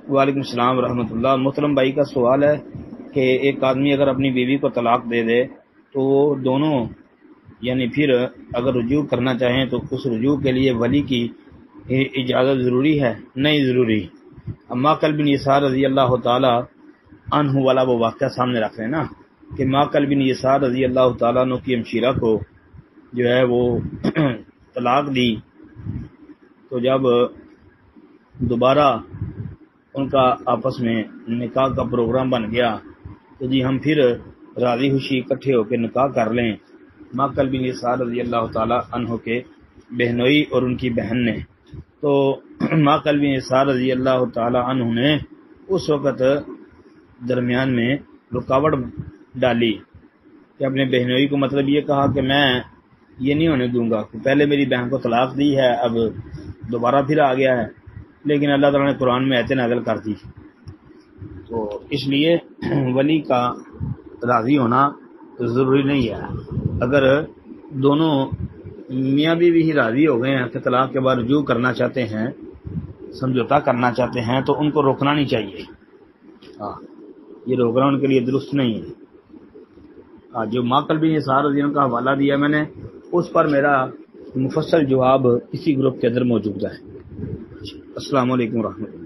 وعلیکم السلام ورحمۃ اللہ۔ محترم بھائی کا سوال ہے کہ ایک آدمی اگر اپنی بیوی کو طلاق دے دے تو وہ دونوں یعنی پھر اگر رجوع کرنا چاہیں تو اس رجوع کے لیے ولی کی اجازت ضروری ہے؟ نہیں ضروری۔ ماقل بن یسار رضی اللہ تعالی عنہ والا وہ واقعہ سامنے رکھ رہے ہیں نا کہ ماقل بن یسار رضی اللہ تعالیٰ عنہ کی ہمشیرہ کو جو ہے وہ طلاق دی، تو جب دوبارہ ان کا آپس میں نکاح کا پروگرام بن گیا تو جی ہم پھر راضی خوشی اکٹھے ہو کے نکاح کر لیں، ماقل بن یسار رضی اللہ تعالی عنہ کے بہنوئی اور ان کی بہن نے، تو ماقل بن یسار رضی اللہ تعالی عنہ نے اس وقت درمیان میں رکاوٹ ڈالی کہ اپنے بہنوئی کو مطلب یہ کہا کہ میں یہ نہیں ہونے دوں گا کہ پہلے میری بہن کو طلاق دی ہے، اب دوبارہ پھر آ گیا ہے، لیکن اللہ تعالیٰ نے قرآن میں آیتیں نازل کر دی، تو اس لیے ولی کا راضی ہونا ضروری نہیں ہے۔ اگر دونوں میاں بیوی ہی راضی ہو گئے ہیں کہ طلاق کے بعد رجوع کرنا چاہتے ہیں، سمجھوتا کرنا چاہتے ہیں، تو ان کو روکنا نہیں چاہیے۔ یہ روکنا ان کے لیے درست نہیں ہے۔ جو ماقل بن یسار رضی اللہ کا حوالہ دیا میں نے، اس پر میرا مفصل جواب اسی گروپ کے اندر موجود ہے۔ السلام علیکم ورحمۃ اللہ۔